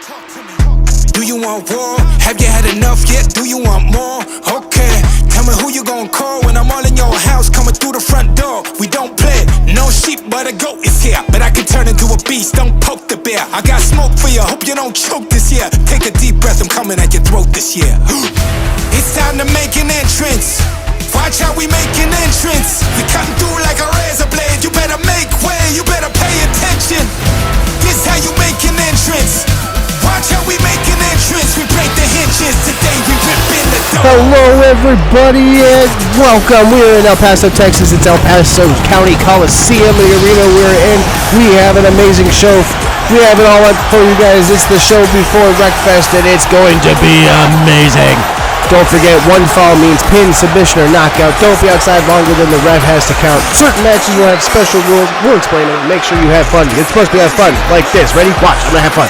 Do you want war? Have you had enough yet? Do you want more? Okay, tell me who you gonna call when I'm all in your house, coming through the front door. We don't play, no sheep, but a goat is here. But I can turn into a beast, don't poke the bear. I got smoke for you, hope you don't choke this year. Take a deep breath, I'm coming at your throat this year. It's time to make an entrance. Watch how we make an entrance. We cutting through like a razor blade. You better make way, you better pay attention. This how you make an entrance. Watch how we make an entrance. We break the hinges. Today we rip in the door. Hello everybody and welcome. We're in El Paso, Texas. It's El Paso County Coliseum, the arena we're in. We have an amazing show. We have it all up for you guys. It's the show before Wreckfest and it's going to be amazing. Don't forget, one fall means pin, submission, or knockout. Don't be outside longer than the ref has to count. Certain matches will have special rules. We'll explain them. Make sure you have fun. It's supposed to have fun. Like this. Ready? Watch. I'm going to have fun.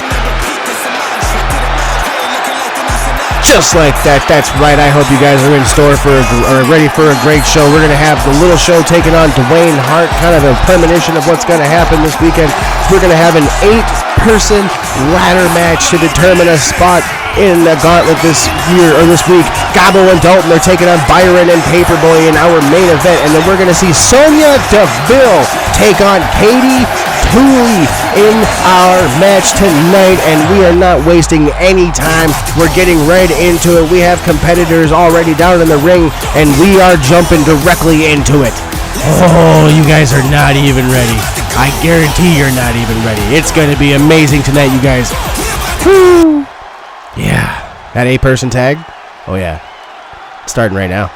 Just like that. That's right. I hope you guys are in store for or ready for a great show. We're going to have the little show taking on Dwayne Hart. Kind of a premonition of what's going to happen this weekend. We're going to have an 8-person ladder match to determine a spot in the gauntlet this year or this week. Gabo and Dalton are taking on Byron and Paperboy in our main event, and then we're going to see Sonya Deville take on Katie Tooley in our match tonight, and we are not wasting any time. We're getting right into it. We have competitors already down in the ring, and we are jumping directly into it. Oh, you guys are not even ready. I guarantee you're not even ready. It's going to be amazing tonight, you guys. Woo! Yeah, that 8-person tag? Oh yeah, it's starting right now.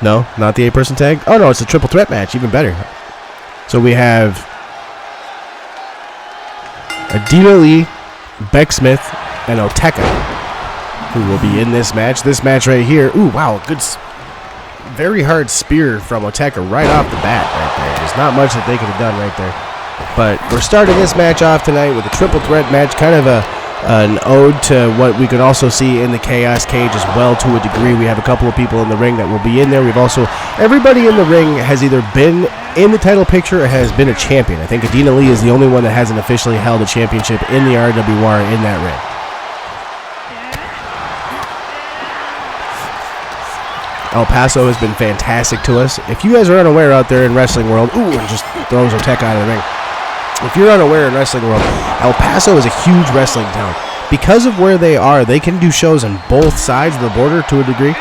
No, not the 8-person tag? Oh no, it's a triple threat match, even better. So we have Adina Lee, Beck Smith, and Oteka, who will be in this match. This match right here, ooh, wow, good, very hard spear from Oteka right off the bat right there. There's not much that they could have done right there. But we're starting this match off tonight with a triple threat match, kind of an ode to what we could also see in the Chaos Cage as well to a degree. We have a couple of people in the ring that will be in there. We've also, everybody in the ring has either been in the title picture or has been a champion. I think Adina Lee is the only one that hasn't officially held a championship in the RWR in that ring. El Paso has been fantastic to us. If you guys are unaware out there in wrestling world, ooh, and just throws Oteka out of the ring. If you're unaware in wrestling world, El Paso is a huge wrestling town. Because of where they are, they can do shows on both sides of the border to a degree.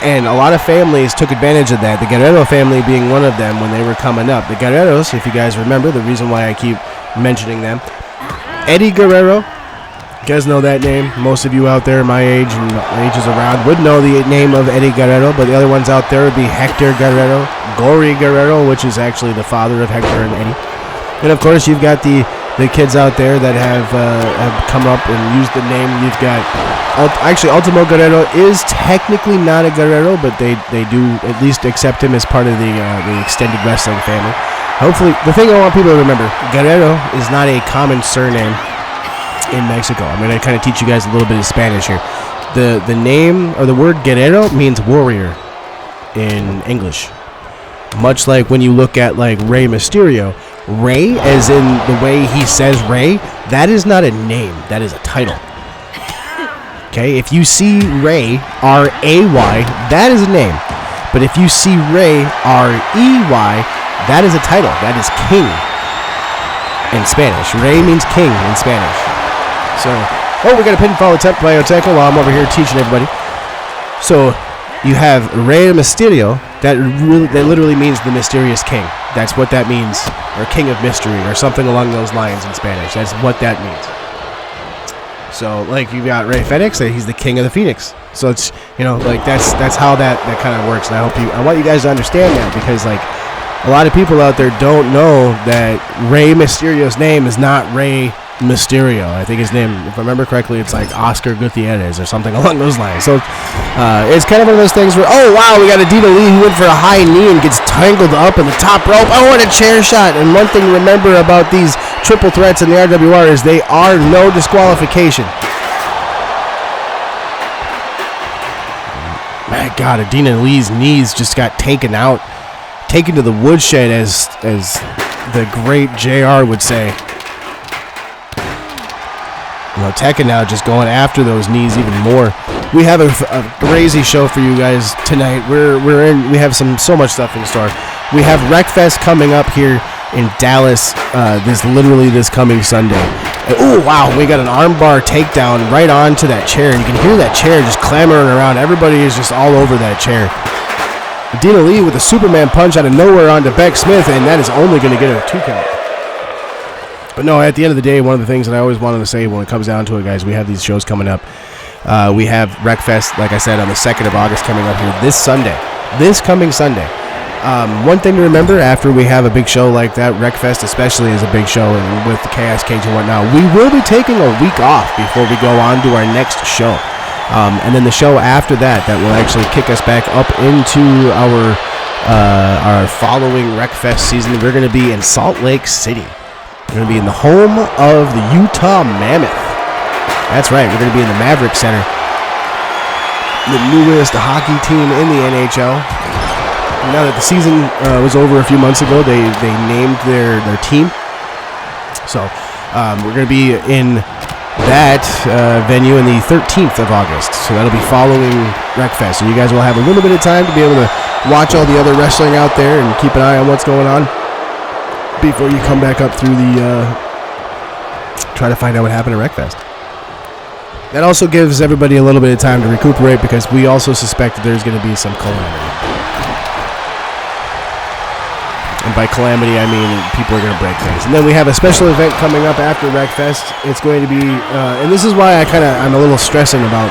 And a lot of families took advantage of that, the Guerrero family being one of them when they were coming up. The Guerreros, if you guys remember, the reason why I keep mentioning them. Eddie Guerrero, you guys know that name. Most of you out there my age and ages around would know the name of Eddie Guerrero, but the other ones out there would be Hector Guerrero, Gory Guerrero, which is actually the father of Hector and Eddie. And of course, you've got the kids out there that have come up and used the name. You've got, actually, Ultimo Guerrero is technically not a Guerrero, but they do at least accept him as part of the extended wrestling family. Hopefully, the thing I want people to remember, Guerrero is not a common surname in Mexico. I'm going to kind of teach you guys a little bit of Spanish here. The name, or the word Guerrero means warrior in English. Much like when you look at like Rey Mysterio, Rey, as in the way he says Rey, that is not a name, that is a title. Okay, if you see Rey, R-A-Y, that is a name. But if you see Rey, R-E-Y, that is a title, that is king in Spanish. Rey means king in Spanish. So, we got a pinfall attempt by Oteka while I'm over here teaching everybody. So, you have Rey Mysterio, that literally means the mysterious king. That's what that means, or king of mystery, or something along those lines in Spanish. That's what that means. So, like, you got Rey Fenix, he's the king of the Phoenix. So it's, like that's how that kind of works. And I want you guys to understand that, because like a lot of people out there don't know that Rey Mysterio's name is not Rey Mysterio. I think his name, if I remember correctly, it's like Oscar Gutierrez or something along those lines. So it's kind of one of those things where, oh wow, we got Adina Lee who went for a high knee and gets tangled up in the top rope. Oh, and a chair shot. And one thing to remember about these triple threats in the RWR is they are no disqualification. My God, Adina Lee's knees just got taken to the woodshed, as the great JR would say. Tekka now just going after those knees even more. We have a crazy show for you guys tonight. We have so much stuff in store. We have Wreckfest coming up here in Dallas this coming Sunday. Oh wow, we got an armbar takedown right onto that chair. You can hear that chair just clamoring around. Everybody is just all over that chair. Dina Lee with a Superman punch out of nowhere onto Beck Smith, and that is only going to get a 2 count. But no, at the end of the day, one of the things that I always wanted to say when it comes down to it, guys, we have these shows coming up. We have Wreckfest, like I said, on the 2nd of August coming up here this coming Sunday. One thing to remember after we have a big show like that, Wreckfest especially is a big show, and with the Chaos Cage and whatnot, we will be taking a week off before we go on to our next show. And then the show after that will actually kick us back up into our following Wreckfest season. We're going to be in Salt Lake City. We're going to be in the home of the Utah Mammoth. That's right, we're going to be in the Maverick Center. The newest hockey team in the NHL. Now that the season was over a few months ago, they named their team. So we're going to be in that venue in the 13th of August. So that'll be following Wreckfest. So you guys will have a little bit of time to be able to watch all the other wrestling out there and keep an eye on what's going on before you come back up through the try to find out what happened at Wreckfest. That also gives everybody a little bit of time to recuperate, because we also suspect that there's going to be some calamity. And by calamity, I mean people are going to break things. And then we have a special event coming up after Wreckfest. It's going to be, and this is why I'm a little stressing about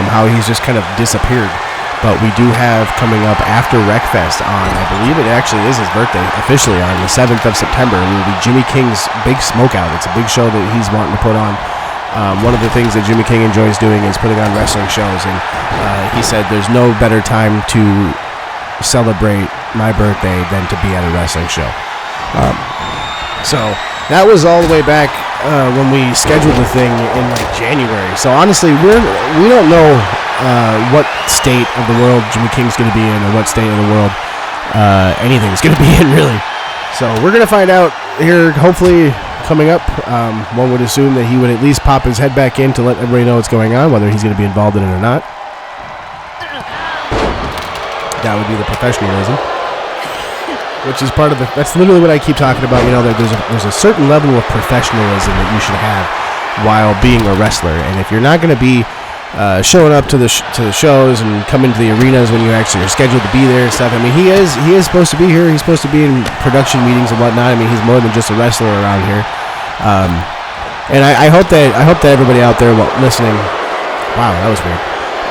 how he's just kind of disappeared. But we do have coming up after Wreckfest on, I believe it actually is his birthday, officially on the 7th of September. It will be Jimmy King's Big Smokeout. It's a big show that he's wanting to put on. One of the things that Jimmy King enjoys doing is putting on wrestling shows. And he said there's no better time to celebrate my birthday than to be at a wrestling show. So that was all the way back when we scheduled the thing in like January. So honestly, we don't know what state of the world Jimmy King's going to be in, or what state of the world anything's going to be in, really. So we're going to find out here, hopefully, coming up. One would assume that he would at least pop his head back in to let everybody know what's going on, whether he's going to be involved in it or not. That would be the professionalism, which is part of that's literally what I keep talking about. You know, that there's a certain level of professionalism that you should have while being a wrestler. And if you're not going to be showing up to the shows and coming to the arenas when you actually are scheduled to be there and stuff, I mean, he is supposed to be here. He's supposed to be in production meetings and whatnot. I mean, he's more than just a wrestler around here. And I hope that everybody out there listening. Wow, that was weird.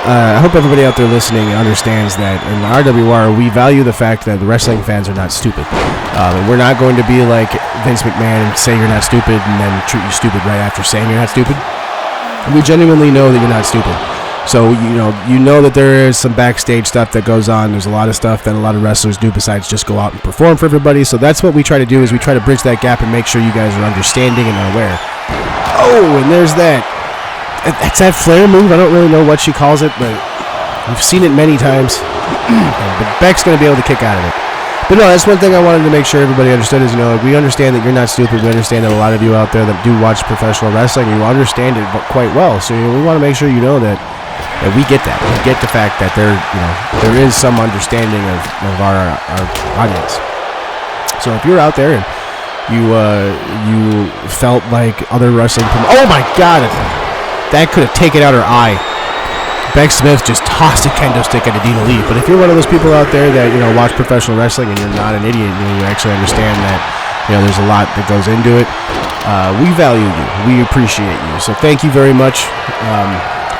I hope everybody out there listening understands that in the RWR, we value the fact that the wrestling fans are not stupid. And we're not going to be like Vince McMahon and say you're not stupid and then treat you stupid right after saying you're not stupid. We genuinely know that you're not stupid. So, you know that there is some backstage stuff that goes on. There's a lot of stuff that a lot of wrestlers do besides just go out and perform for everybody. So that's what we try to do, is we try to bridge that gap and make sure you guys are understanding and aware. Oh, and there's that. That's that Flair move. I don't really know what she calls it, but we've seen it many times. But Beck's going to be able to kick out of it. But no, that's one thing I wanted to make sure everybody understood is, we understand that you're not stupid. We understand that a lot of you out there that do watch professional wrestling, you understand it quite well. So we want to make sure you know that we get that. We get the fact that there is some understanding of our audience. So if you're out there and you felt like other wrestling, oh my God, that could have taken out her eye. Beck Smith just tossed a kendo stick at Dina Lee. But if you're one of those people out there that watch professional wrestling and you're not an idiot, you actually understand that there's a lot that goes into it. We value you. We appreciate you. So thank you very much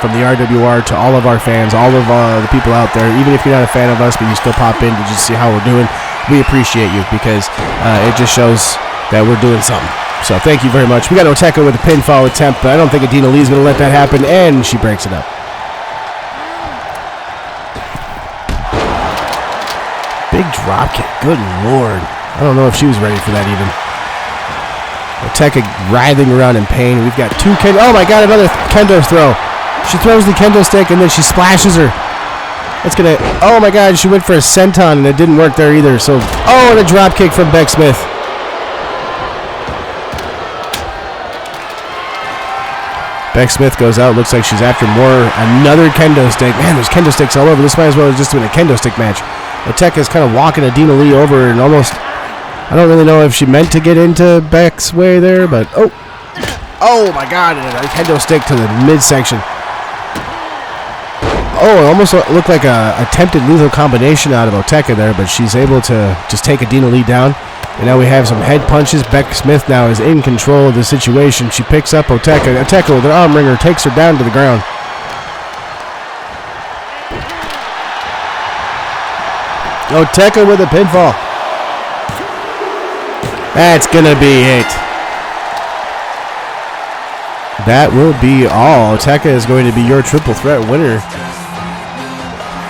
from the RWR to all of our fans, all of the people out there. Even if you're not a fan of us, but you still pop in to just see how we're doing, we appreciate you, because it just shows that we're doing something. So thank you very much. We got Oteka with a pinfall attempt, but I don't think Dina Lee's going to let that happen, and she breaks it up. Big drop kick. Good Lord. I don't know if she was ready for that even. Oteka writhing around in pain. We've got two kendo. Oh my God, another kendo throw. She throws the kendo stick and then she splashes her. That's going to... Oh my God, she went for a senton and it didn't work there either. So, and a drop kick from Beck Smith. Beck Smith goes out. Looks like she's after more. Another kendo stick. Man, there's kendo sticks all over. This might as well have just been a kendo stick match. Oteka's kind of walking Adina Lee over and almost... I don't really know if she meant to get into Beck's way there, but... Oh, my God. And a kendo stick to the midsection. Oh, it almost looked like a attempted lethal combination out of Oteka there, but she's able to just take Adina Lee down. And now we have some head punches. Beck Smith now is in control of the situation. She picks up Oteka. Oteka with an arm wringer takes her down to the ground. Oteka with a pinfall. That's going to be it. That will be all. Oteka is going to be your triple threat winner.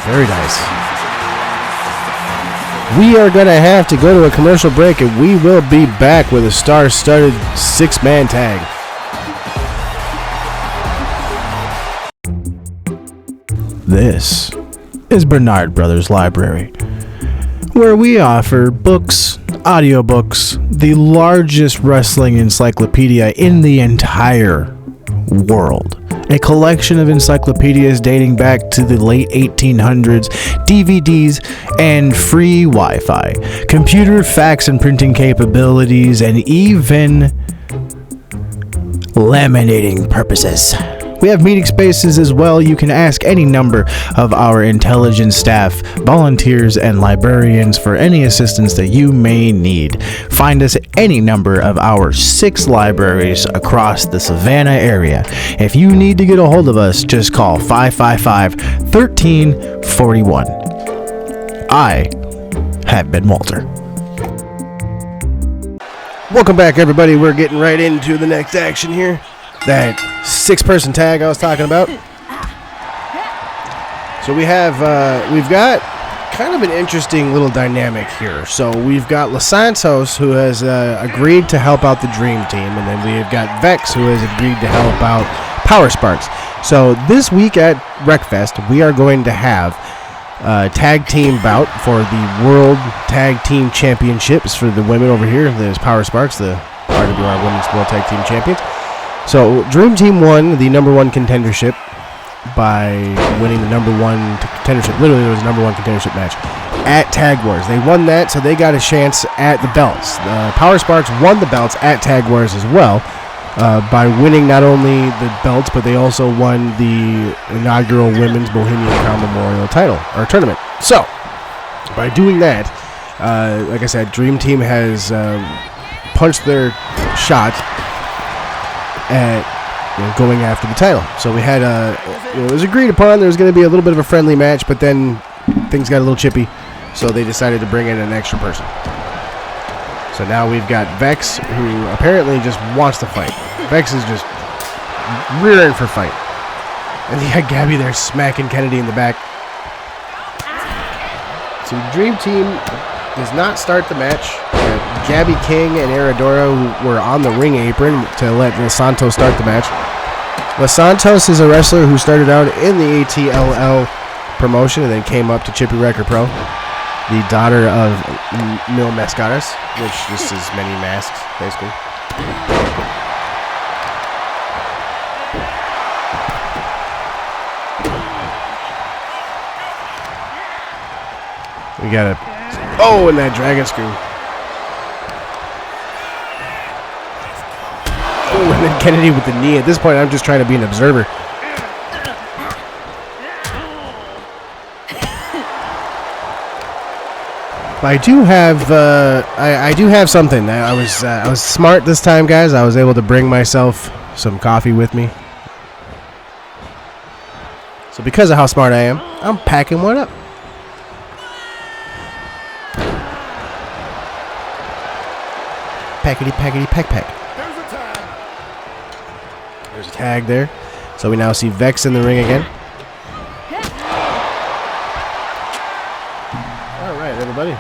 Very nice. We are going to have to go to a commercial break, and we will be back with a star-studded 6-man tag. This is Bernard Brothers Library, where we offer books, audiobooks, the largest wrestling encyclopedia in the entire world. A collection of encyclopedias dating back to the late 1800s, DVDs, and free Wi-Fi, computer fax and printing capabilities, and even laminating purposes. We have meeting spaces as well. You can ask any number of our intelligence staff, volunteers, and librarians for any assistance that you may need. Find us at any number of our 6 libraries across the Savannah area. If you need to get a hold of us, just call 555-1341. I have been Walter. Welcome back, everybody. We're getting right into the next action here. That 6-person tag I was talking about. So we've got kind of an interesting little dynamic here. So we've got Los Santos, who has agreed to help out the Dream Team, and then we've got Vex, who has agreed to help out Power Sparks. So this week at Wreckfest, we are going to have a tag team bout for the World Tag Team Championships for the women over here. There's Power Sparks, the RWR Women's World Tag Team Champions. So, Dream Team won the number 1 contendership by winning the number 1 contendership. Literally, it was a number 1 contendership match at Tag Wars. They won that, so they got a chance at the belts. Power Sparks won the belts at Tag Wars as well by winning not only the belts, but they also won the inaugural Women's Bohemian Crown Memorial title, or tournament. So, by doing that, like I said, Dream Team has punched their shot at going after the title. So we had it was agreed upon there was going to be a little bit of a friendly match, but then things got a little chippy, so they decided to bring in an extra person. So now we've got Vex, who apparently just wants to fight. Vex is just rearing for fight. And you got Gabby there smacking Kennedy in the back. So Dream Team does not start the match. Gabby King and Aradora were on the ring apron to let Los Santos start the match. Los Santos is a wrestler who started out in the ATLL promotion and then came up to Chippy Wrecker Pro, the daughter of Mil Mascaras, which just is many masks, basically. We got a... Oh, and that dragon screw. Oh, and then Kennedy with the knee. At this point, I'm just trying to be an observer. I do have, I do have something. I was smart this time, guys. I was able to bring myself some coffee with me. So because of how smart I am, I'm packing one up. Packety, packety, pack, pack. There's a tag there. So we now see Vex in the ring again. All right, everybody.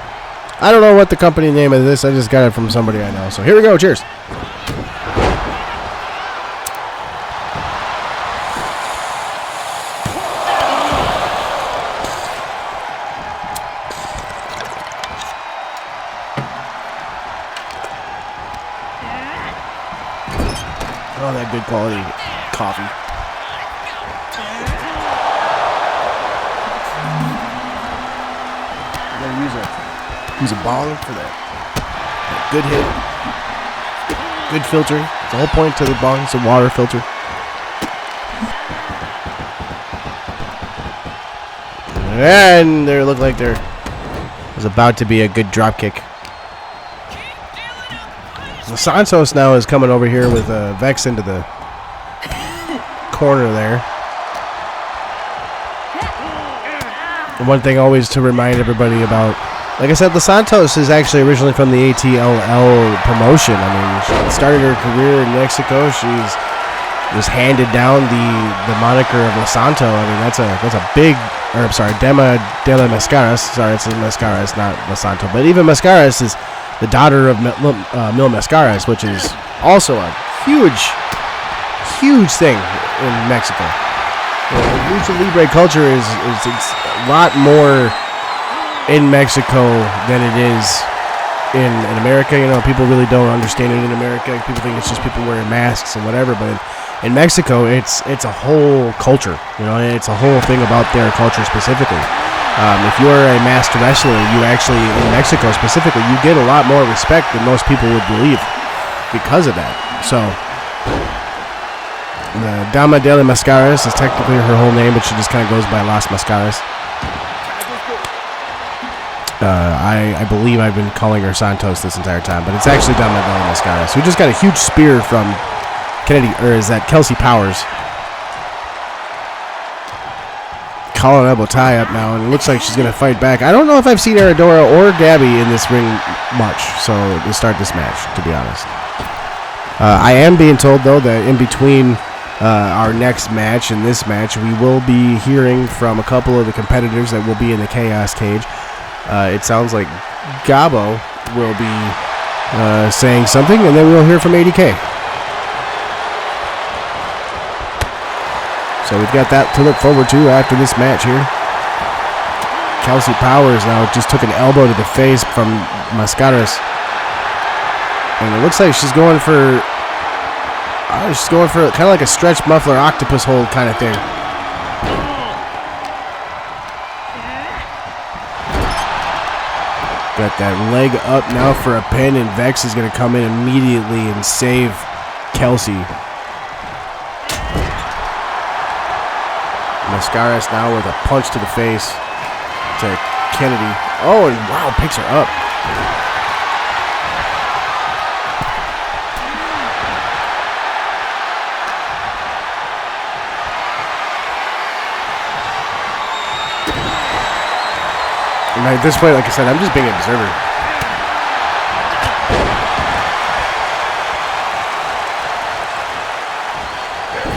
I don't know what the company name of this. I just got it from somebody I know. So here we go. Cheers. Oh, that good quality coffee. I'm gonna use a bong for that. Good hit. Good filtering. The whole point to the bong is a water filter. And there looked like there was about to be a good drop kick. Los Santos now is coming over here with Vex into the corner there. And one thing always to remind everybody about, like I said, Los Santos is actually originally from the ATLL promotion. I mean, she started her career in Mexico. She's was handed down the moniker of Los Santos. I mean, that's a big, or I'm sorry, Dama de la Mascaras. Sorry, it's Mascaras, not Los Santos. But even Mascaras is the daughter of Mil Mascaras, which is also a huge thing in Mexico. The lucha libre culture is a lot more in Mexico than it is in America. You know, people really don't understand it in America. People think it's just people wearing masks and whatever, but in Mexico, it's a whole culture. You know, it's a whole thing about their culture specifically. If you're a masked wrestler, you actually, in Mexico specifically, you get a lot more respect than most people would believe because of that. So, the Dama de la Mascaras is technically her whole name, but she just kind of goes by Las Mascaras. I believe I've been calling her Santos this entire time, but it's actually Dama de la Mascaras, who just got a huge spear from Kennedy, or is that Kelsey Powers? Collar elbow tie up now, and it looks like she's going to fight back. I don't know if I've seen Aradora or Gabby in this ring much, so to start this match, to be honest. I am being told, though, that in between our next match and this match, we will be hearing from a couple of the competitors that will be in the Chaos Cage. It sounds like Gabo will be saying something, and then we'll hear from ADK. So we've got that to look forward to after this match here. Kelsey Powers now just took an elbow to the face from Mascaras. And it looks like she's going for kind of like a stretch muffler octopus hold kind of thing. Got that leg up now for a pin, and Vex is going to come in immediately and save Kelsey. Mascaras now with a punch to the face to Kennedy. Oh, and wow, picks her up. And at this point, like I said, I'm just being an observer.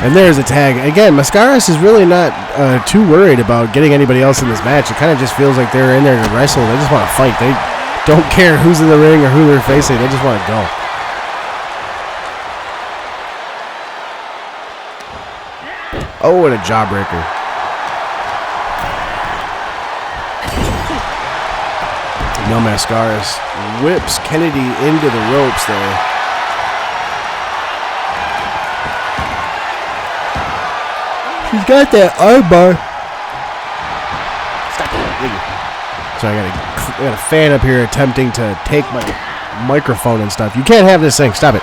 And there's a tag. Again, Mascaras is really not too worried about getting anybody else in this match. It kind of just feels like they're in there to wrestle. They just want to fight. They don't care who's in the ring or who they're facing. They just want to go. Oh, and a jawbreaker. Mil Mascaras whips Kennedy into the ropes there. She's got that armbar. Stop it. So I got a fan up here attempting to take my microphone and stuff. You can't have this thing. Stop it.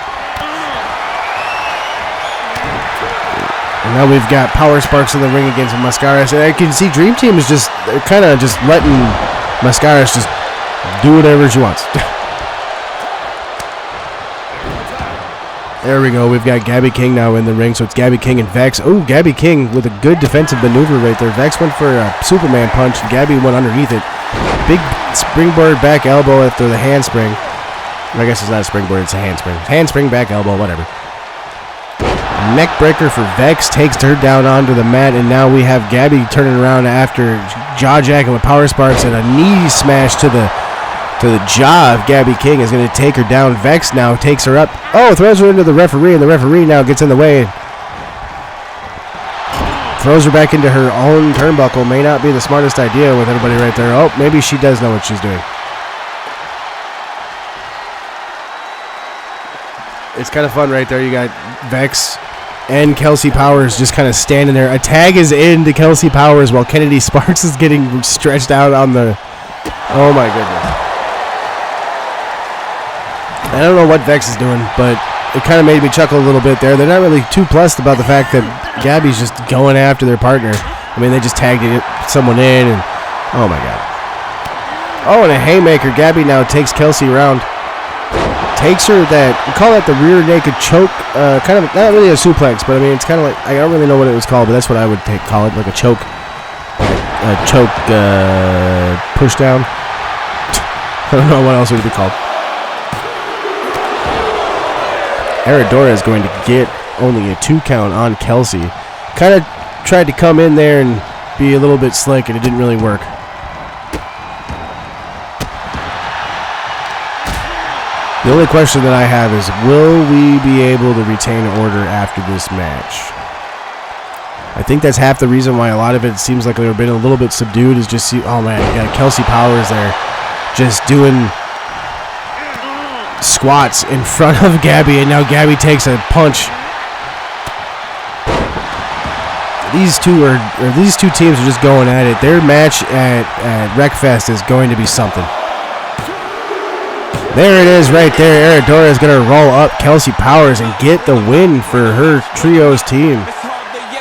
And now we've got Power Sparks in the ring against Mascaras. And I can see Dream Team is just kind of just letting Mascaras just do whatever she wants. There we go. We've got Gabby King now in the ring. So it's Gabby King and Vex. Oh, Gabby King with a good defensive maneuver right there. Vex went for a Superman punch, and Gabby went underneath it. Big springboard back elbow after the handspring. I guess it's not a springboard, it's a handspring. Handspring, back elbow, whatever. Neck breaker for Vex takes her down onto the mat, and now we have Gabby turning around after jaw jacking with Power Sparks, and a knee smash to the jaw of Gabby King is going to take her down. Vex now takes her up. Oh, throws her into the referee, and the referee now gets in the way. Throws her back into her own turnbuckle. May not be the smartest idea with everybody right there. Oh, maybe she does know what she's doing. It's kind of fun right there. You got Vex and Kelsey Powers just kind of standing there. A tag is in to Kelsey Powers while Kennedy Sparks is getting stretched out on the... Oh, my goodness. I don't know what Vex is doing, but it kind of made me chuckle a little bit there. They're not really too plussed about the fact that Gabby's just going after their partner. I mean, they just tagged someone in, and oh, my God. Oh, and a haymaker. Gabby now takes Kelsey around. Takes her that, we call that the rear naked choke, kind of, not really a suplex, but I mean, it's kind of like, I don't really know what it was called, but that's what I would call it, like a choke, push down. I don't know what else it would be called. Aradora is going to get only a 2 count on Kelsey. Kind of tried to come in there and be a little bit slick, and it didn't really work. The only question that I have is, will we be able to retain order after this match? I think that's half the reason why a lot of it seems like they've been a little bit subdued is just, oh man, you got Kelsey Powers there just doing squats in front of Gabby, and now Gabby takes a punch. These two teams are just going at it. Their match at Wreckfest is going to be something. There it is right there. Aradora is going to roll up Kelsey Powers and get the win for her trios team.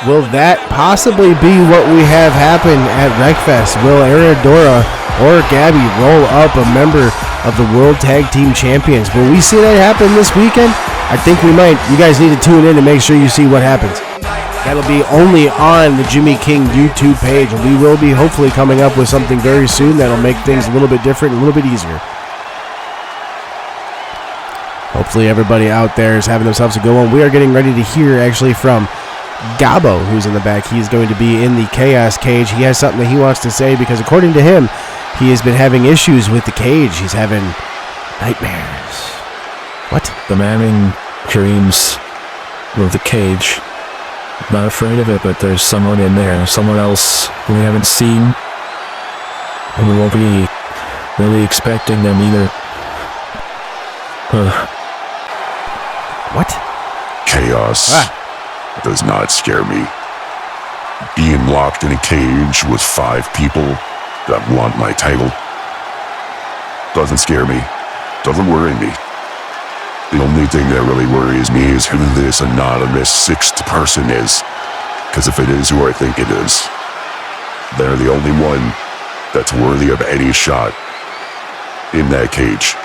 Will that possibly be what we have happen at Wreckfest? Will Aradora or Gabby roll up a member of the World Tag Team Champions? Will we see that happen this weekend? I think we might. You guys need to tune in to make sure you see what happens. That'll be only on the Jimmy King YouTube page, and we will be hopefully coming up with something very soon that'll make things a little bit different and a little bit easier. Hopefully everybody out there is having themselves a good one. We are getting ready to hear actually from Gabo, who's in the back. He's going to be in the Chaos Cage. He has something that he wants to say because according to him, he has been having issues with the cage. He's having nightmares. What? The mamming dreams with the cage. Not afraid of it, but there's someone in there. Someone else we haven't seen. And we won't be really expecting them either. What? Chaos does not scare me. Being locked in a cage with 5 people that want my title doesn't scare me. Doesn't worry me. The only thing that really worries me is who this anonymous 6th person is. Because if it is who I think it is, they're the only one that's worthy of any shot in that cage.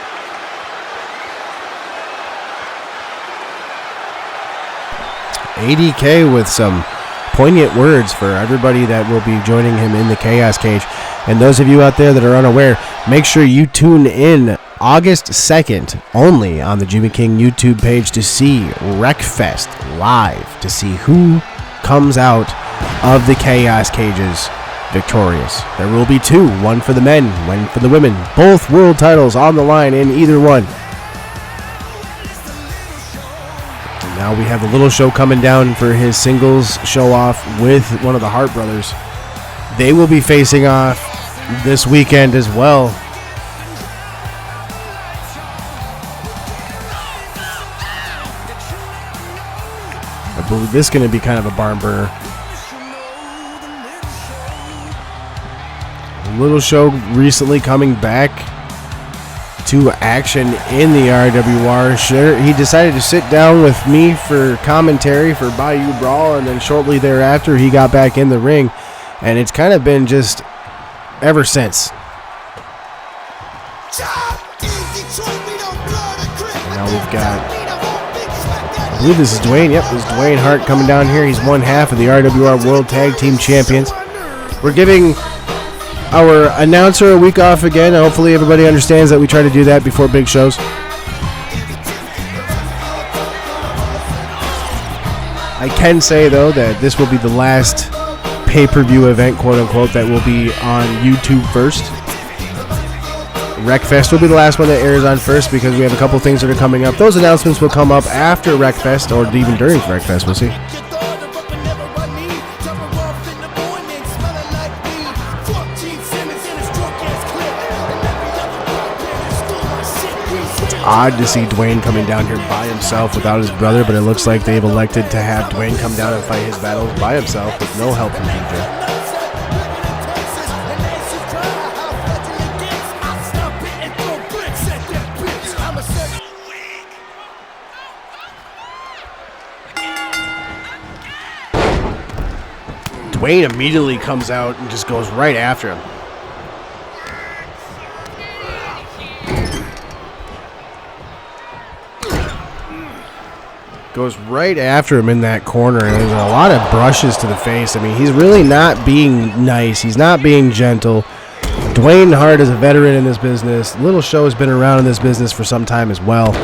ADK with some poignant words for everybody that will be joining him in the Chaos Cage. And those of you out there that are unaware, make sure you tune in August 2nd only on the Jimmy King YouTube page to see Wreckfest live, to see who comes out of the Chaos Cages victorious. There will be 2, one for the men, one for the women. Both world titles on the line in either one. Now we have the Little Show coming down for his singles show off with one of the Hart brothers. They will be facing off this weekend as well. I believe this is going to be kind of a barn burner. Little Show recently coming back to action in the RWR. Sure, he decided to sit down with me for commentary for Bayou Brawl, and then shortly thereafter he got back in the ring, and it's kind of been just ever since. And now we've got, I believe this is Dwayne. Yep, this is Dwayne Hart coming down here. He's one half of the RWR World Tag Team Champions. We're giving our announcer a week off again. Hopefully everybody understands that we try to do that before big shows. I can say, though, that this will be the last pay-per-view event, quote-unquote, that will be on YouTube first. Wreckfest will be the last one that airs on first because we have a couple things that are coming up. Those announcements will come up after Wreckfest or even during Wreckfest. We'll see. odd to see Dwayne coming down here by himself without his brother, but it looks like they've elected to have Dwayne come down and fight his battles by himself with no help from BJ. Dwayne immediately comes out and just goes right after him. Goes right after him in that corner, and there's a lot of brushes to the face. I mean, he's really not being nice. He's not being gentle. Dwayne Hart is a veteran in this business. Little Show has been around in this business for some time as well.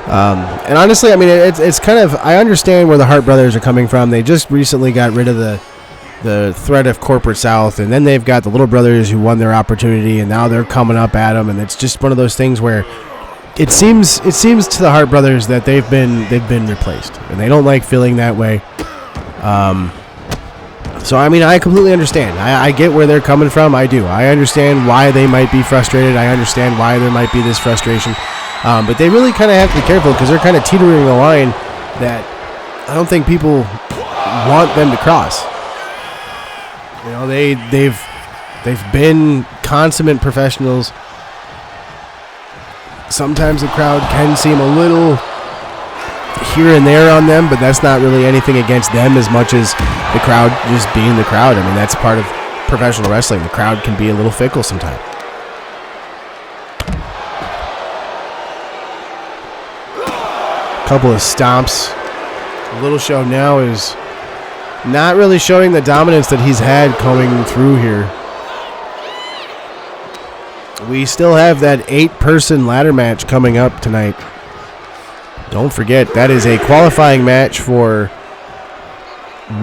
And honestly, I mean, it's kind of, I understand where the Hart brothers are coming from. They just recently got rid of the threat of Corporate South, and then they've got the Little Brothers who won their opportunity, and now they're coming up at them, and it's just one of those things where it seems to the Hart brothers that they've been replaced, and they don't like feeling that way. So I mean, I completely understand. I get where they're coming from. I do. I understand why they might be frustrated. I understand why there might be this frustration. But they really kind of have to be careful because they're kind of teetering the line that I don't think people want them to cross. You know, they've been consummate professionals. Sometimes the crowd can seem a little here and there on them, but that's not really anything against them as much as the crowd just being the crowd. I mean, that's part of professional wrestling. The crowd can be a little fickle sometimes. Couple of stomps. Little Show now is not really showing the dominance that he's had coming through here. We still have that 8-person ladder match coming up tonight. Don't forget, that is a qualifying match for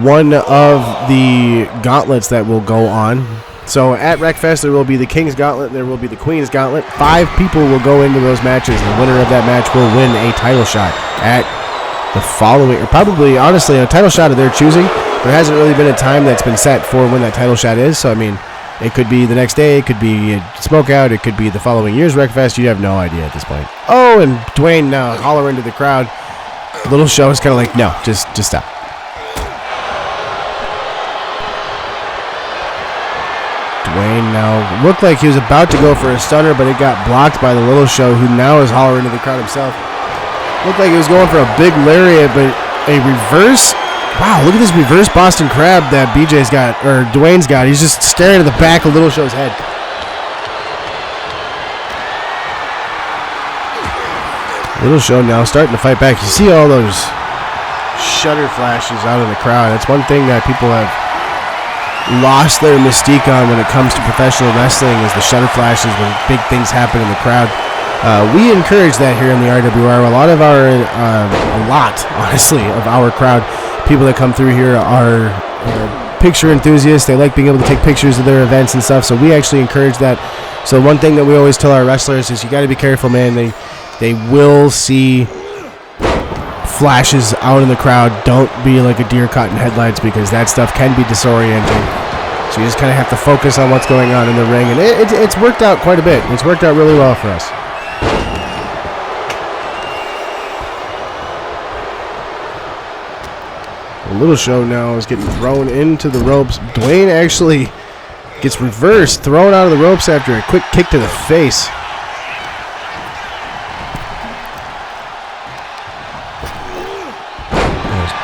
one of the gauntlets that will go on. So at Wreckfest, there will be the King's Gauntlet, there will be the Queen's Gauntlet. 5 people will go into those matches, and the winner of that match will win a title shot at the following, or probably, honestly, a title shot of their choosing. There hasn't really been a time that's been set for when that title shot is, so I mean, it could be the next day, it could be a smokeout, it could be the following year's Wreckfest. You have no idea at this point. Oh, and Dwayne now hollering to the crowd. Little Show is kind of like, no, just stop. Dwayne now looked like he was about to go for a stunner, but it got blocked by the Little Show, who now is hollering to the crowd himself. Looked like he was going for a big lariat, but a reverse. Wow, look at this reverse Boston Crab that BJ's got, or Dwayne's got. He's just staring at the back of Little Show's head. Little Show now starting to fight back. You see all those shutter flashes out in the crowd. That's one thing that people have lost their mystique on when it comes to professional wrestling, is the shutter flashes when big things happen in the crowd. We encourage that here in the RWR. A lot, honestly, of our crowd, people that come through here are picture enthusiasts. They like being able to take pictures of their events and stuff, so we actually encourage that. So one thing that we always tell our wrestlers is you got to be careful, man. They will see flashes out in the crowd. Don't be like a deer caught in headlights, because that stuff can be disorienting. So you just kind of have to focus on what's going on in the ring, and it's worked out quite a bit. It's worked out really well for us. The Little Show now is getting thrown into the ropes. Dwayne actually gets reversed, thrown out of the ropes after a quick kick to the face.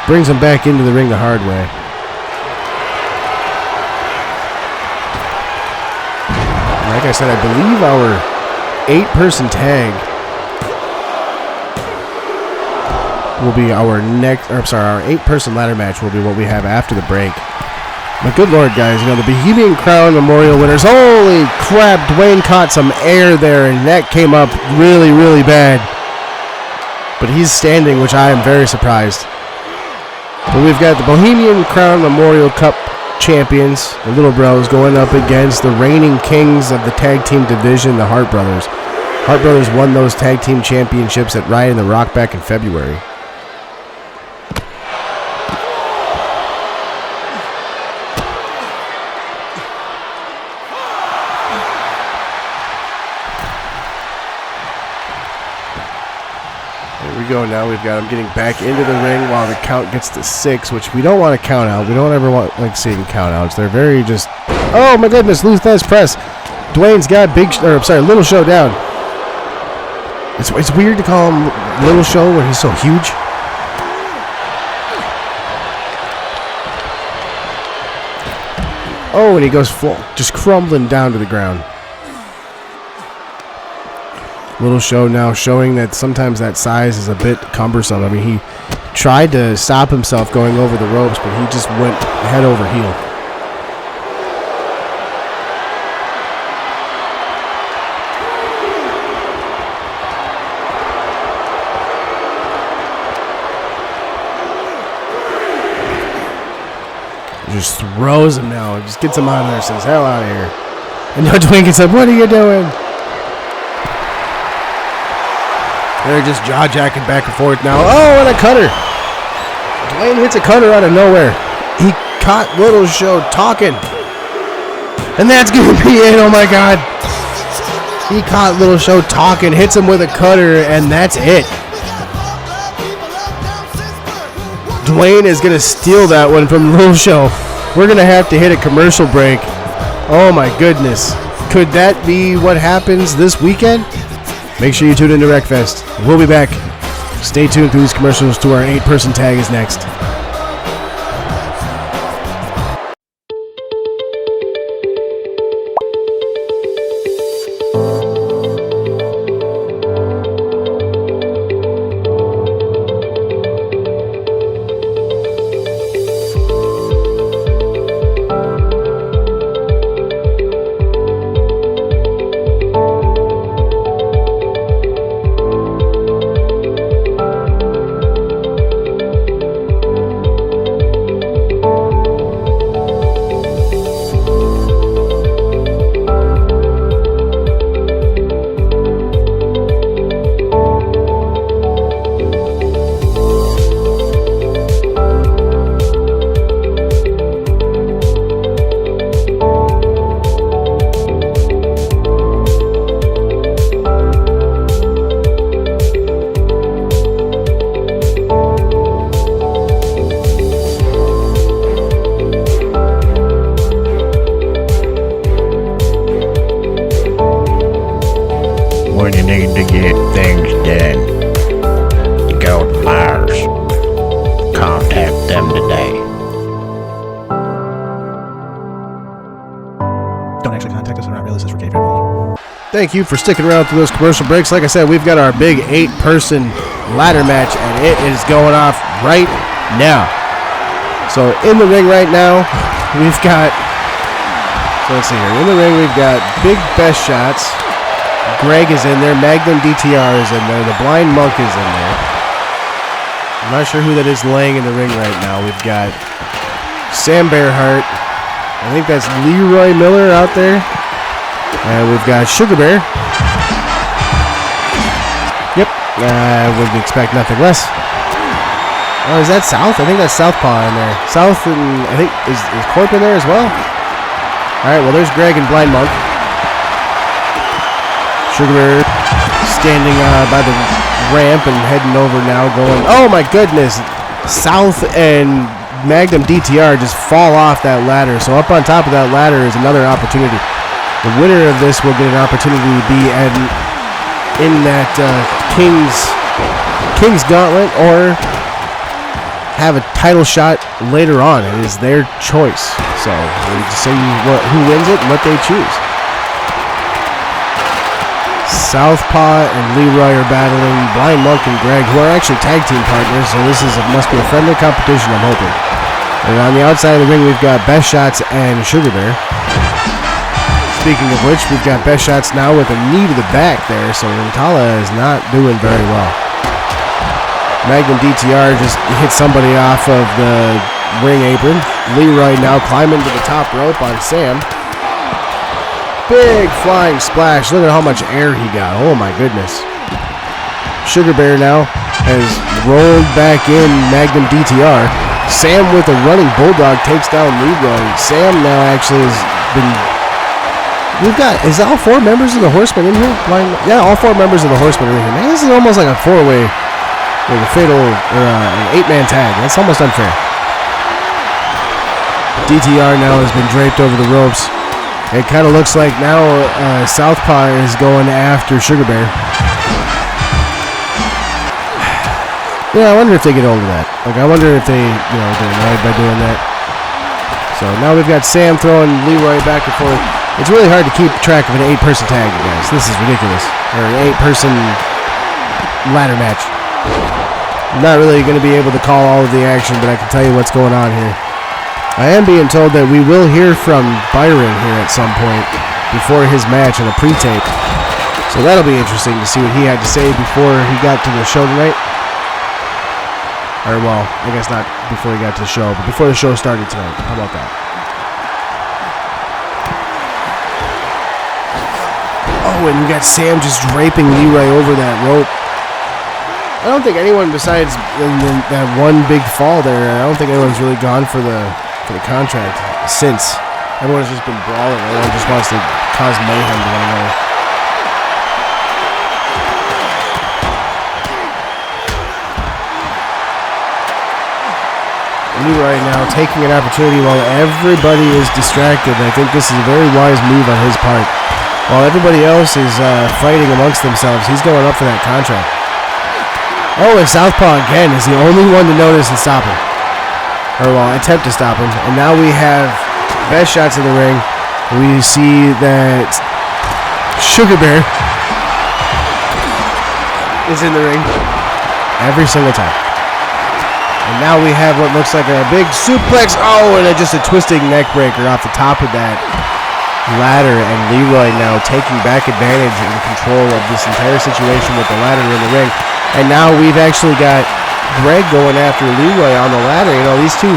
Brings him back into the ring the hard way. Like I said, I believe our 8-person tag will be our next, or I'm sorry, our 8-person ladder match will be what we have after the break. But good Lord, guys, you know, the Bohemian Crown Memorial winners, holy crap, Dwayne caught some air there, and that came up really, really bad. But he's standing, which I am very surprised. But we've got the Bohemian Crown Memorial Cup champions, the Little Bros, going up against the reigning kings of the tag team division, the Hart Brothers. Hart Brothers won those tag team championships at Riot in the Rock back in February. go now. We've got him getting back into the ring while the count gets to 6, which we don't want to count out. We don't ever want like seeing count outs. They're very just, oh my goodness, Luthez press. Dwayne's got Little Show down. It's weird to call him Little Show when he's so huge. Oh, and he goes full, just crumbling down to the ground. Little Show now showing that sometimes that size is a bit cumbersome. I mean, he tried to stop himself going over the ropes, but he just went head over heel. Just throws him now. Just gets him out of there. Says, hell out of here. And now Dwayne gets up. What are you doing? They're just jaw-jacking back and forth now. Oh, and a cutter. Dwayne hits a cutter out of nowhere. He caught Little Show talking. And that's going to be it. Oh, my God. He caught Little Show talking, hits him with a cutter, and that's it. Dwayne is going to steal that one from Little Show. We're going to have to hit a commercial break. Oh my goodness. Could that be what happens this weekend? Make sure you tune into Wreckfest. We'll be back. Stay tuned through these commercials to our 8-person tag is next. When you need to get things done, you go to Myers. Contact them today. Don't actually contact us. We're not really. This is for kayfabe. Thank you for sticking around through those commercial breaks. Like I said, we've got our big 8-person ladder match, and it is going off right now. So in the ring right now, we've got. So let's see here. In the ring, we've got Big Best Shots. Greg is in there. Magnum DTR is in there. The Blind Monk is in there. I'm not sure who that is laying in the ring right now. We've got Sam Bearheart. I think that's Leroy Miller out there. And we've got Sugar Bear. Yep. I would expect nothing less. Oh, is that South? I think that's Southpaw in there. South and I think is Corp in there as well? Alright, well there's Greg and Blind Monk. Sugar Bear standing by the ramp and heading over now going, oh my goodness, South and Magnum DTR just fall off that ladder. So up on top of that ladder is another opportunity. The winner of this will get an opportunity to be in that King's Gauntlet or have a title shot later on. It is their choice. So we'll just see who wins it and what they choose. Southpaw and Leroy are battling Blind Monk and Greg, who are actually tag team partners, so this must be a friendly competition, I'm hoping. And on the outside of the ring, we've got Best Shots and Sugar Bear. Speaking of which, we've got Best Shots now with a knee to the back there, so Rintala is not doing very well. Magnum DTR just hit somebody off of the ring apron. Leroy now climbing to the top rope on Sam. Big flying splash. Look at how much air he got. Oh my goodness. Sugar Bear now has rolled back in Magnum DTR. Sam with a running bulldog takes down Leroy. Sam now actually has been... is all 4 members of the Horsemen in here? Yeah, all 4 members of the Horsemen are in here. Man, this is almost like a 4-way Like a fatal, or an 8-man tag. That's almost unfair. DTR now has been draped over the ropes. It kind of looks like now Southpaw is going after Sugar Bear. Yeah, I wonder if they get hold of that. Like, I wonder if they, they're annoyed by doing that. So now we've got Sam throwing Leroy back and forth. It's really hard to keep track of an 8-person tag, you guys. This is ridiculous. Or an 8-person ladder match. I'm not really going to be able to call all of the action, but I can tell you what's going on here. I am being told that we will hear from Byron here at some point before his match in a pre-tape. So that'll be interesting to see what he had to say before he got to the show tonight. Or, well, I guess not before he got to the show, but before the show started tonight. How about that? Oh, and we got Sam just draping Leroy over that rope. I don't think anyone besides that one big fall there, I don't think anyone's really gone for the contract since. Everyone's just been brawling. Everyone just wants to cause mayhem to one another. Leroy now taking an opportunity while everybody is distracted. I think this is a very wise move on his part. While everybody else is fighting amongst themselves, he's going up for that contract. Oh, and Southpaw again is the only one to notice and stop him. Or, well, attempt to stop him. And now we have best shots in the ring. We see that Sugar Bear is in the ring every single time. And now we have what looks like a big suplex. Oh, and just a twisting neck breaker off the top of that ladder. And Leroy now taking back advantage and control of this entire situation with the ladder in the ring. And now we've actually got Greg going after Leroy on the ladder. These two,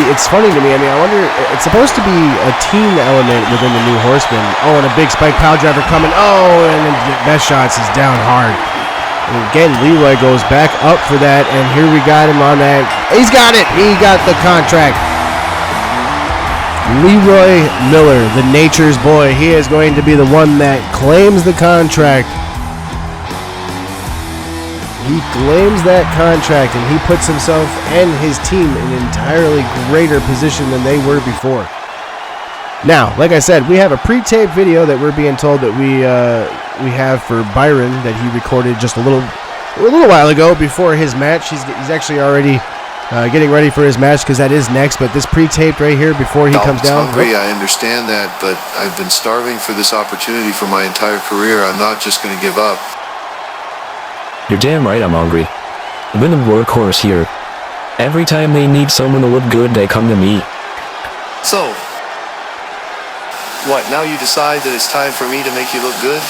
it's funny to me. I wonder, it's supposed to be a team element within the New Horsemen. Oh, and a big spike pile driver coming. Oh, and then Best Shots is down hard. And again, Leroy goes back up for that, and here we got him on that. He's got it. He got the contract. Leroy Miller, the Nature's Boy. He is going to be the one that claims the contract. He claims that contract, and he puts himself and his team in an entirely greater position than they were before. Now, like I said, we have a pre-taped video that we're being told that we have for Byron that he recorded just a little while ago before his match. He's actually already getting ready for his match because that is next. But this pre-taped right here before he comes down. Hungry, I understand that, but I've been starving for this opportunity for my entire career. I'm not just going to give up. You're damn right I'm hungry. I've been a workhorse here. Every time they need someone to look good, they come to me. So, what, now you decide that it's time for me to make you look good?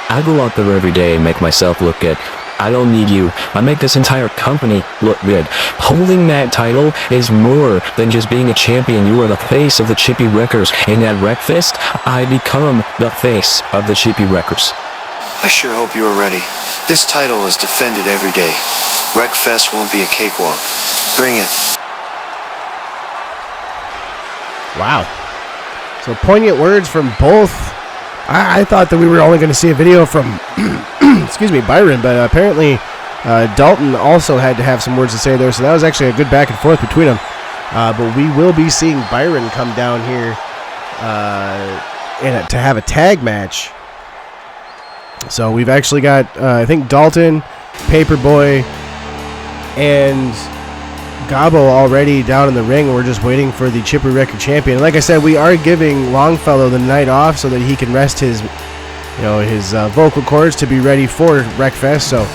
I go out there every day and make myself look good. I don't need you. I make this entire company look good. Holding that title is more than just being a champion. You are the face of the Chippy Wreckers. In that Wreckfest, I become the face of the Chippy Wreckers. I sure hope you are ready. This title is defended every day. Wreckfest won't be a cakewalk. Bring it. Wow. So poignant words from both. I thought that we were only going to see a video from, excuse me, Byron, but apparently Dalton also had to have some words to say there, so that was actually a good back and forth between them. But we will be seeing Byron come down here to have a tag match. So we've actually got, I think, Dalton, Paperboy, and Gabo already down in the ring. We're just waiting for the Chippy Wrecker champion. And like I said, we are giving Longfellow the night off so that he can rest his, his vocal cords to be ready for Wreckfest. So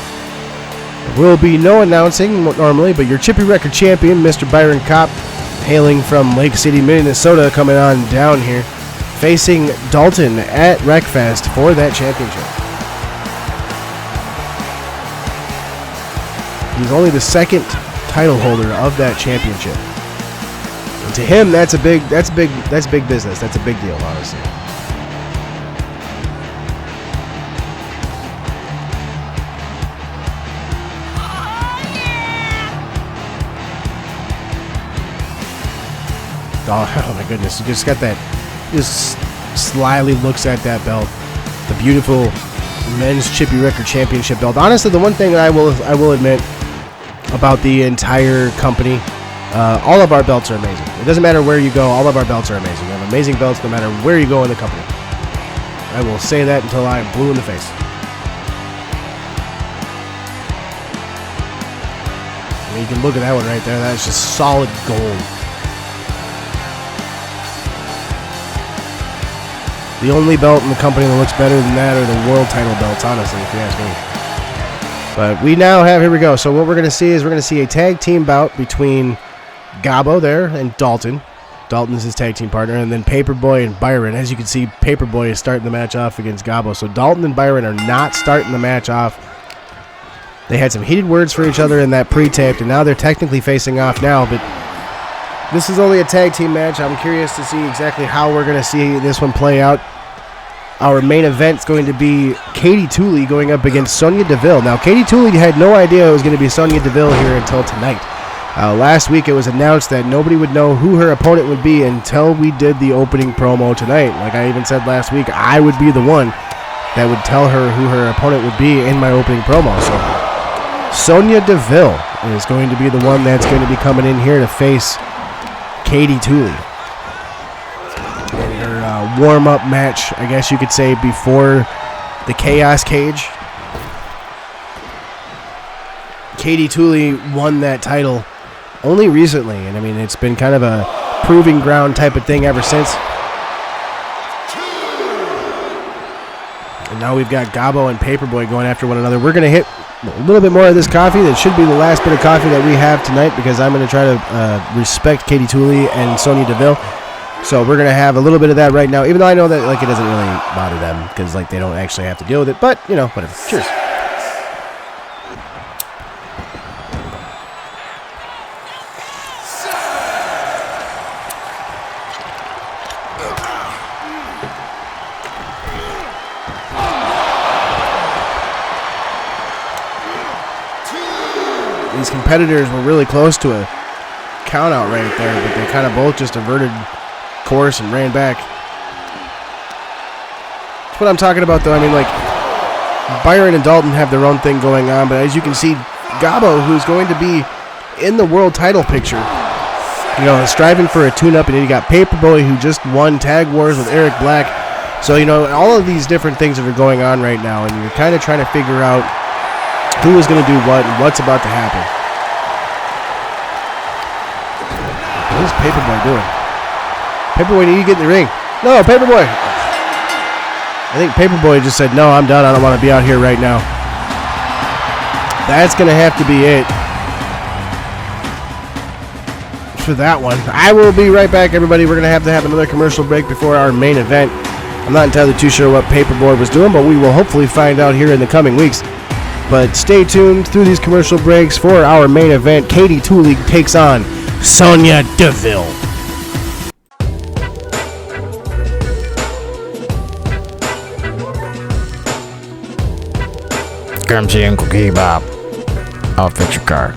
there will be no announcing normally, but your Chippy Wrecker champion, Mr. Byron Kopp, hailing from Lake City, Minnesota, coming on down here, facing Dalton at Wreckfest for that championship. He's only the second title holder of that championship. And to him, that's big business. That's a big deal, honestly. Oh my goodness, you just got that, just slyly looks at that belt. The beautiful men's Chippy Wrecker Championship belt. Honestly, the one thing that I will admit about the entire company, all of our belts are amazing. It doesn't matter where you go, all of our belts are amazing. We have amazing belts no matter where you go in the company. I will say that until I am blue in the face. I mean, you can look at that one right there. That is just solid gold. The only belt in the company that looks better than that are the world title belts, honestly, if you ask me. But we now have, here we go. So what we're going to see is we're going to see a tag team bout between Gabo there and Dalton. Dalton's his tag team partner, and then Paperboy and Byron. As you can see, Paperboy is starting the match off against Gabo. So Dalton and Byron are not starting the match off. They had some heated words for each other in that pre-taped, and now they're technically facing off now, but this is only a tag team match. I'm curious to see exactly how we're going to see this one play out. Our main event is going to be Katie Tooley going up against Sonya Deville. Now, Katie Tooley had no idea it was going to be Sonya Deville here until tonight. Last week, it was announced that nobody would know who her opponent would be until we did the opening promo tonight. Like I even said last week, I would be the one that would tell her who her opponent would be in my opening promo. So Sonya Deville is going to be the one that's going to be coming in here to face Katie Tooley in her warm-up match, I guess you could say, before the Chaos Cage. Katie Tooley won that title only recently, and I mean, it's been kind of a proving ground type of thing ever since. And now we've got Gabo and Paperboy going after one another. We're going to hit a little bit more of this coffee. That should be the last bit of coffee that we have tonight, because I'm going to try to respect Katie Tooley and Sonya Deville. So we're going to have a little bit of that right now, even though I know that like it doesn't really bother them because like they don't actually have to deal with it. But, you know, whatever. Cheers. These competitors were really close to a count out right there, but they kind of both just averted course and ran back. That's what I'm talking about, though. I mean, like, Byron and Dalton have their own thing going on, but as you can see, Gabo, who's going to be in the world title picture, you know, striving for a tune-up, and then you got Paperboy, who just won Tag Wars with Eric Black. So, you know, all of these different things that are going on right now, and you're kind of trying to figure out who is going to do what and what's about to happen. What is Paperboy doing? Paperboy, need you get in the ring? No, Paperboy! I think Paperboy just said, no, I'm done. I don't want to be out here right now. That's going to have to be it for that one. I will be right back, everybody. We're going to have another commercial break before our main event. I'm not entirely too sure what Paperboy was doing, but we will hopefully find out here in the coming weeks. But stay tuned through these commercial breaks for our main event. Katie Tooley takes on Sonya Deville. Come see Uncle K-Bob. I'll fix your car.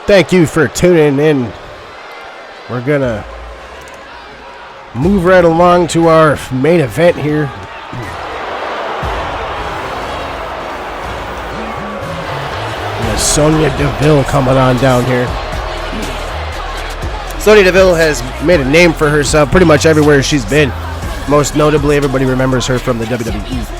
Thank you for tuning in. We're going to move right along to our main event here. Sonya Deville coming on down here. Sonya Deville has made a name for herself pretty much everywhere she's been. Most notably, everybody remembers her from the WWE.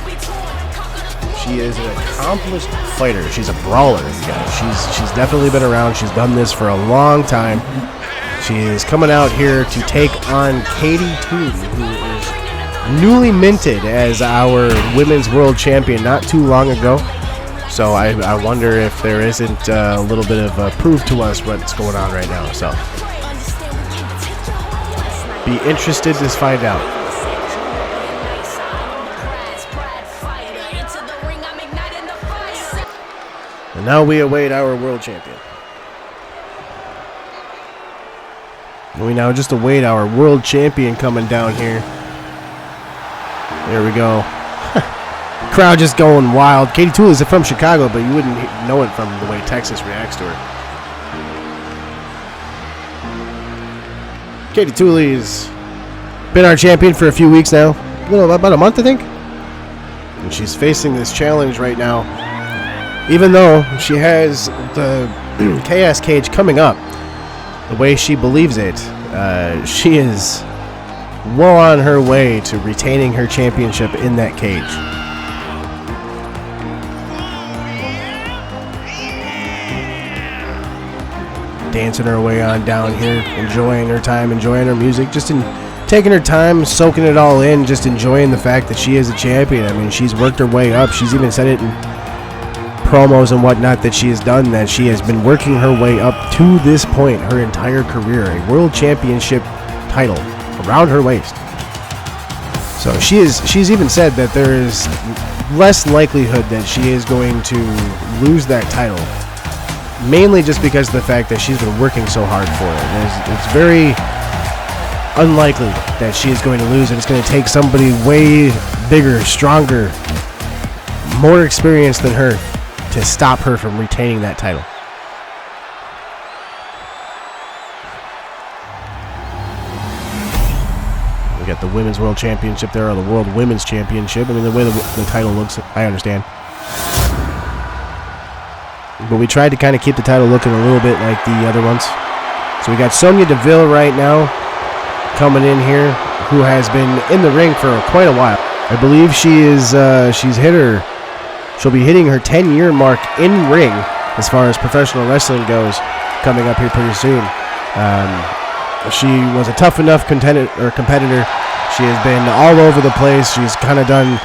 She is an accomplished fighter. She's a brawler, you guys. She's definitely been around. She's done this for a long time. She is coming out here to take on Katie Tooley, who is newly minted as our Women's World Champion not too long ago. So I wonder if there isn't a little bit of proof to us what's going on right now. So be interested to find out. And now we await our world champion. And we now just await our world champion coming down here. There we go. Crowd just going wild. Katie Tooley is from Chicago, but you wouldn't know it from the way Texas reacts to her. Katie Tooley has been our champion for a few weeks now. About a month, I think. And she's facing this challenge right now. Even though she has the chaos cage coming up, the way she believes it, she is well on her way to retaining her championship in that cage. Dancing her way on down here, enjoying her time, enjoying her music, taking her time, soaking it all in, just enjoying the fact that she is a champion. I mean, she's worked her way up. She's even said it in promos and whatnot that she has done, that she has been working her way up to this point her entire career, a world championship title around her waist. So she's even said that there is less likelihood that she is going to lose that title, mainly just because of the fact that she's been working so hard for it. It's very unlikely that she is going to lose, and it's going to take somebody way bigger, stronger, more experienced than her to stop her from retaining that title. We got the Women's World Championship there, or the World Women's Championship. I mean, the way the title looks, I understand. But we tried to kind of keep the title looking a little bit like the other ones. So we got Sonya Deville right now coming in here, who has been in the ring for quite a while. I believe she'll be hitting her 10-year mark in ring as far as professional wrestling goes, coming up here pretty soon. She was a tough enough competitor. She has been all over the place. She's kind of done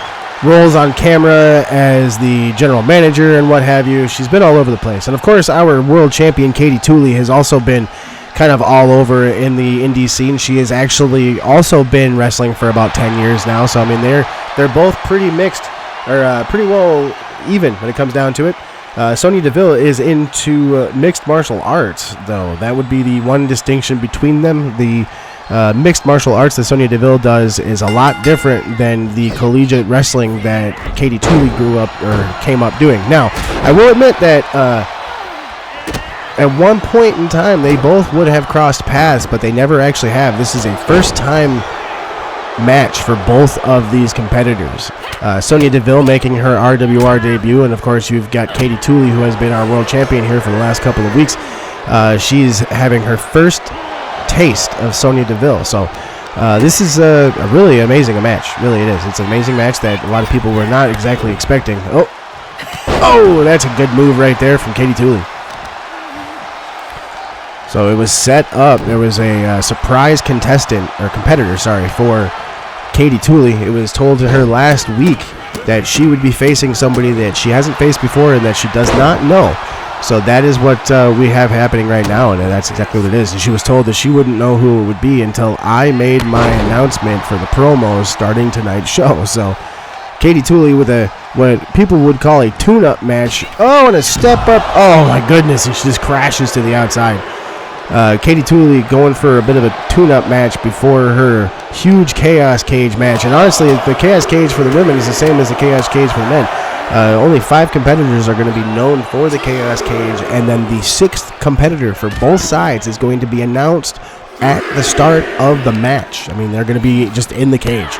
roles on camera as the general manager and what have you. She's been all over the place. And of course, our world champion Katie Tooley has also been kind of all over in the indie scene. She has actually also been wrestling for about 10 years now. So I mean, they're both pretty mixed, or pretty well even when it comes down to it. Sonya Deville is into mixed martial arts, though. That would be the one distinction between them. The mixed martial arts that Sonya Deville does is a lot different than the collegiate wrestling that Katie Tooley grew up or came up doing. Now, I will admit that at one point in time they both would have crossed paths, but they never actually have. This is a first-time match for both of these competitors. Sonya Deville making her RWR debut, and of course you've got Katie Tooley, who has been our world champion here for the last couple of weeks. She's having her first taste of Sonya Deville. So this is a really amazing match. Really it is. It's an amazing match that a lot of people were not exactly expecting. Oh, that's a good move right there from Katie Tooley. So it was set up. There was a surprise competitor, for Katie Tooley. It was told to her last week that she would be facing somebody that she hasn't faced before and that she does not know. So that is what we have happening right now, and that's exactly what it is. And she was told that she wouldn't know who it would be until I made my announcement for the promos starting tonight's show. So Katie Tooley with what people would call a tune-up match. Oh, and a step up. Oh my goodness, and she just crashes to the outside. Katie Tooley going for a bit of a tune-up match before her huge Chaos Cage match. And honestly, the Chaos Cage for the women is the same as the Chaos Cage for the men. Only 5 competitors are going to be known for the Chaos Cage, and then the 6th competitor for both sides is going to be announced at the start of the match. I mean, they're going to be just in the cage.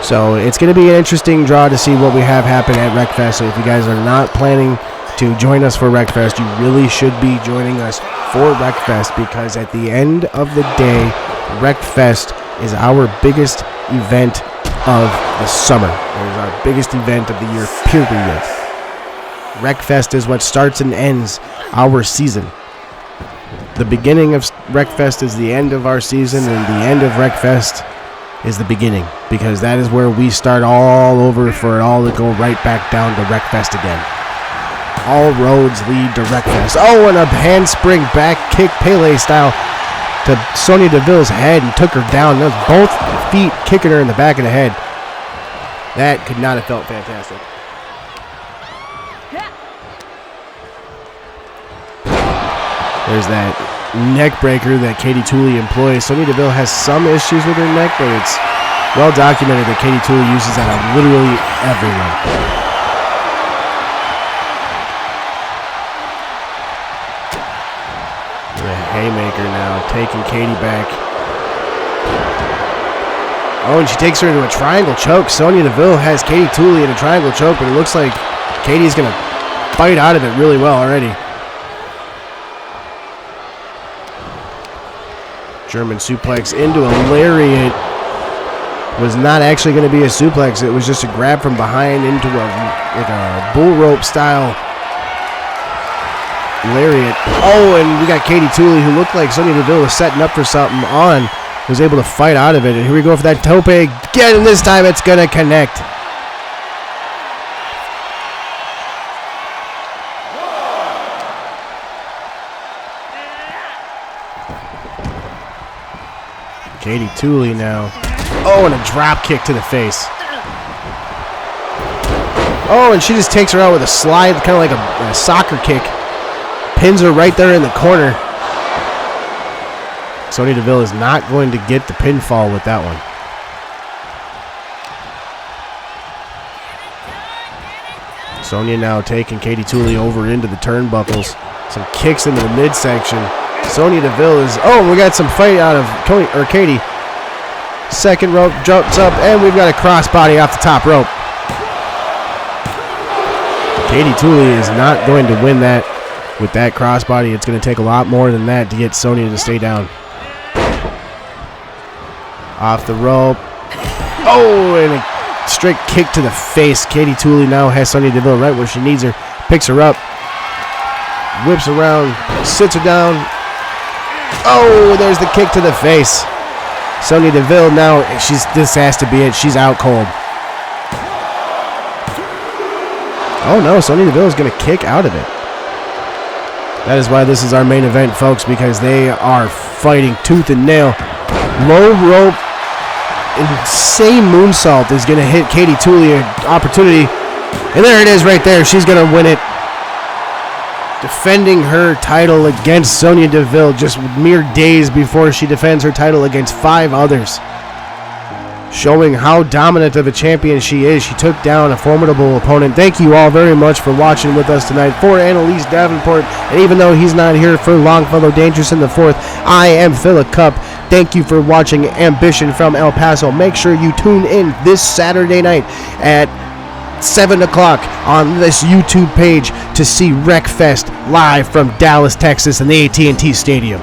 So it's going to be an interesting draw to see what we have happen at WreckFest. So if you guys are not planning to join us for WreckFest, you really should be joining us for WreckFest, because at the end of the day, WreckFest is our biggest event of the summer. It is our biggest event of the year, period. WreckFest is what starts and ends our season. The beginning of WreckFest is the end of our season, and the end of WreckFest is the beginning, because that is where we start all over for it all to go right back down to WreckFest again. All roads lead to WreckFest. Oh, and a handspring back kick, Pele style, to Sonya Deville's head and took her down. Those both feet kicking her in the back of the head. That could not have felt fantastic. There's that neck breaker that Katie Tooley employs. Sonya Deville has some issues with her neck, but it's well documented that Katie Tooley uses that on literally everyone. The haymaker now taking Katie back. Oh, and she takes her into a triangle choke. Sonya Deville has Katie Tooley in a triangle choke, but it looks like Katie's going to fight out of it really well already. German suplex into a lariat. Was not actually going to be a suplex. It was just a grab from behind into a bull rope style lariat. Oh, and we got Katie Tooley, who looked like Sonya Deville was setting up for something on. Was able to fight out of it. And here we go for that tope again, and this time it's going to connect. Katie Tooley now. Oh, and a drop kick to the face. Oh, and she just takes her out with a slide, kind of like a soccer kick. Pins her right there in the corner. Sonya Deville is not going to get the pinfall with that one. Sonya now taking Katie Tooley over into the turnbuckles. Some kicks into the midsection. Sonya Deville is... Oh, we got some fight out of Katie. Second rope jumps up, and we've got a crossbody off the top rope. Katie Tooley is not going to win that with that crossbody. It's going to take a lot more than that to get Sonya to stay down. Off the rope. Oh, and a straight kick to the face. Katie Tooley now has Sonya Deville right where she needs her. Picks her up. Whips around. Sits her down. Oh, there's the kick to the face. Sonya Deville now, this has to be it. She's out cold. Oh no, Sonya Deville is going to kick out of it. That is why this is our main event, folks, because they are fighting tooth and nail. Low rope, insane moonsault is going to hit Katie Tooley an opportunity. And there it is right there. She's going to win it. Defending her title against Sonya Deville just mere days before she defends her title against 5 others. Showing how dominant of a champion she is. She took down a formidable opponent. Thank you all very much for watching with us tonight. For Annalise Davenport, and even though he's not here for Longfellow Dangerous in the 4th, I am Philip Cup. Thank you for watching Ambition from El Paso. Make sure you tune in this Saturday night at 7 o'clock on this YouTube page to see WreckFest live from Dallas, Texas in the AT&T Stadium.